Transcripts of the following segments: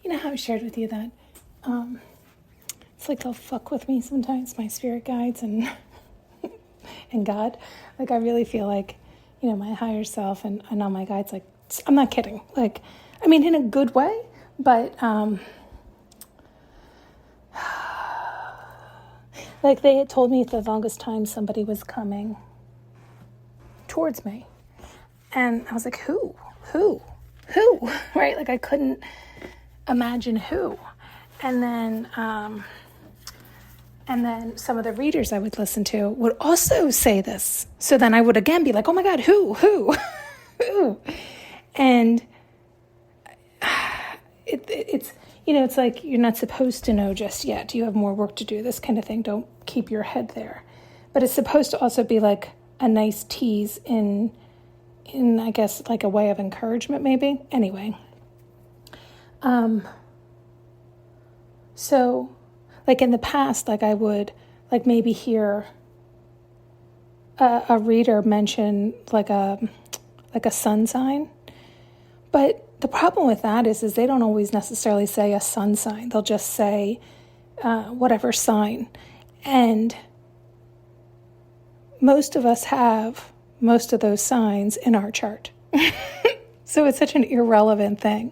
You know how I shared with you that it's like they'll fuck with me sometimes, my spirit guides and and God. Like I really feel like, my higher self and all my guides, like, I'm not kidding. Like, I mean, in a good way, but like they had told me for the longest time somebody was coming towards me. And I was like, who, right? Like I couldn't imagine who. And then some of the readers I would listen to would also say this. So then I would again be like, oh my God, who, who? And it's, it's like you're not supposed to know just yet. You have more work to do, this kind of thing. Don't keep your head there. But it's supposed to also be like a nice tease in I guess, like a way of encouragement, maybe. Anyway. So, like in the past, like I would, like maybe hear a reader mention like a sun sign. But the problem with that is they don't always necessarily say a sun sign. They'll just say whatever sign. And most of us have most of those signs in our chart. So it's such an irrelevant thing.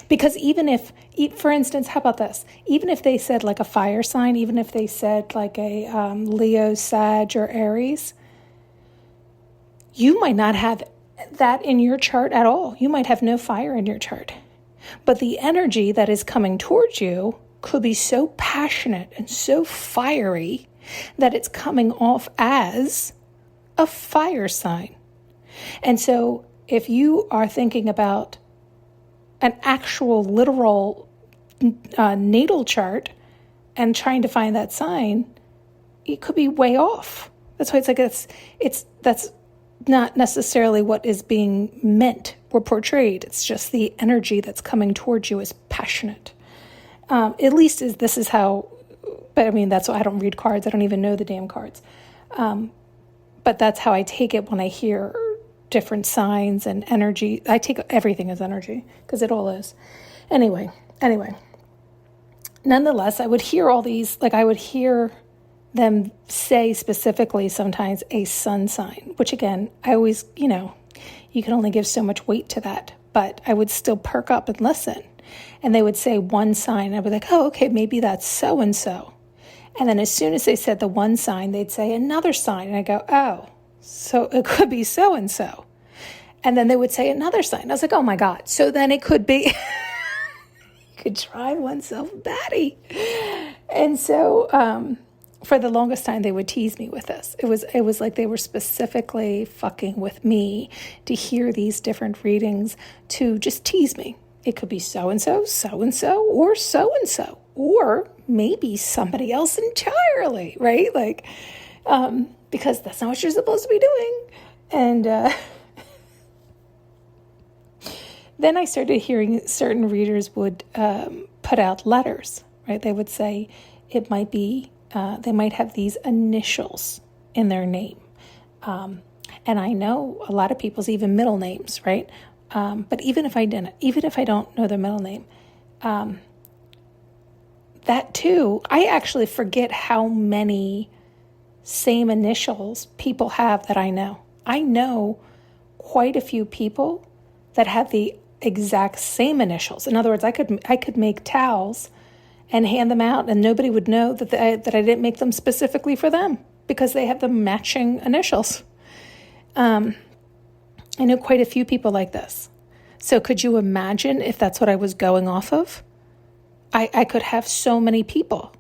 Because even if, for instance, how about this? Even if they said like a fire sign, even if they said like a Leo, Sag, or Aries, you might not have that in your chart at all. You might have no fire in your chart. But the energy that is coming towards you could be so passionate and so fiery that it's coming off as a fire sign. And so if you are thinking about an actual literal natal chart and trying to find that sign, it could be way off. That's why it's like that's not necessarily what is being meant or portrayed. It's just the energy that's coming towards you is passionate. At least this is how, but I mean, that's why I don't read cards. I don't even know the damn cards. But that's how I take it when I hear different signs and energy. I take everything as energy because it all is. Anyway, nonetheless, I would hear all these, like I would hear them say specifically sometimes a sun sign, which again, I always, you can only give so much weight to that, but I would still perk up and listen. And they would say one sign. I'd be like, oh, okay, maybe that's so-and-so. And then as soon as they said the one sign, they'd say another sign. And I go, oh, so it could be so-and-so. And then they would say another sign. I was like, oh my God. So then it could be, you could try oneself batty. And so for the longest time, they would tease me with this. It was like they were specifically fucking with me to hear these different readings to just tease me. It could be so-and-so, so-and-so, or so-and-so, or maybe somebody else entirely, right? Like, because that's not what you're supposed to be doing. And then I started hearing certain readers would put out letters, right? They would say it might be, they might have these initials in their name. And I know a lot of people's even middle names, right? But even if I don't know their middle name, that too, I actually forget how many same initials people have that I know. I know quite a few people that have the exact same initials. In other words, I could make towels and hand them out, and nobody would know that I didn't make them specifically for them because they have the matching initials. I know quite a few people like this. So could you imagine if that's what I was going off of? I could have so many people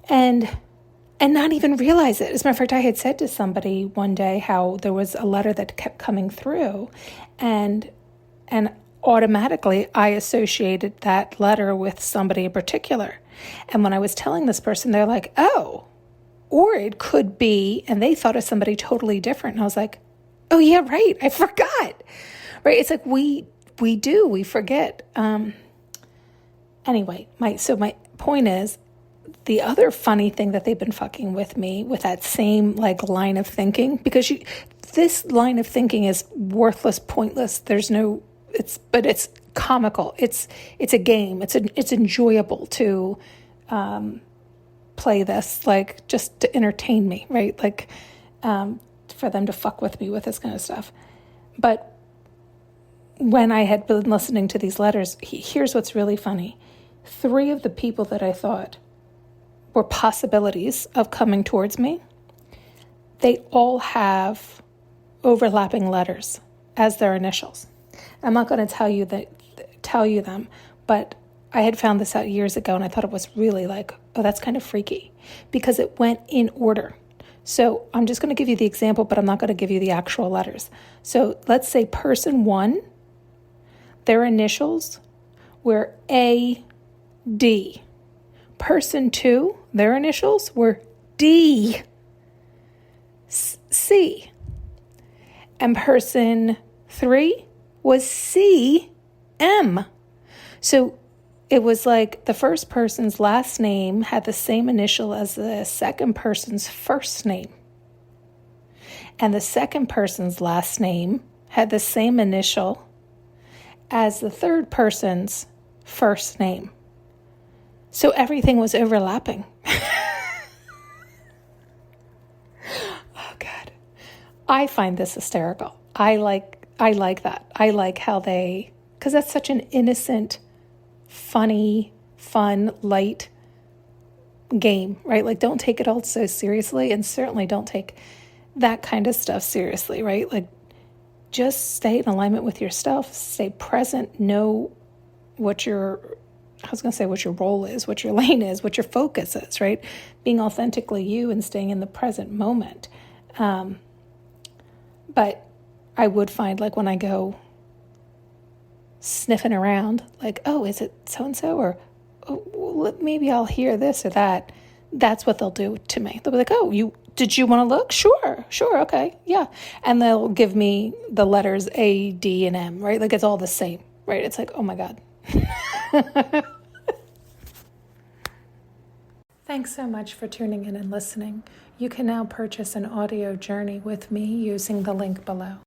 and not even realize it. As a matter of fact, I had said to somebody one day how there was a letter that kept coming through and automatically I associated that letter with somebody in particular. And when I was telling this person, they're like, oh, or it could be, and they thought of somebody totally different. And I was like, oh yeah, right. I forgot. Right. It's like we forget. Anyway, my point is, the other funny thing that they've been fucking with me with that same like line of thinking, because this line of thinking is worthless, pointless. It's comical. It's a game. It's enjoyable to play this, like, just to entertain me, right? Like, for them to fuck with me with this kind of stuff. But when I had been listening to these letters, here's what's really funny. 3 of the people that I thought were possibilities of coming towards me, they all have overlapping letters as their initials. I'm not going to tell you them, but I had found this out years ago, and I thought it was really like, oh, that's kind of freaky, because it went in order. So I'm just going to give you the example, but I'm not going to give you the actual letters. So let's say person 1, their initials were A-D. Person 2, their initials were D-C. And person 3 was C-M. So it was like the first person's last name had the same initial as the second person's first name. And the second person's last name had the same initial as the third person's first name. So everything was overlapping. Oh, God. I find this hysterical. I like that. I like how because that's such an innocent, funny, fun, light game, right? Like, don't take it all so seriously, and certainly don't take that kind of stuff seriously, right? Like, just stay in alignment with yourself, stay present, know what your role is, what your lane is, what your focus is, right? Being authentically you and staying in the present moment. But I would find, like, when I go sniffing around, like, oh, is it so-and-so? Or oh, maybe I'll hear this or that. That's what they'll do to me. They'll be like, oh, did you want to look? Sure, okay, yeah. And they'll give me the letters A, D, and M, right? Like, it's all the same, right? It's like, oh my God. Thanks so much for tuning in and listening. You can now purchase an audio journey with me using the link below.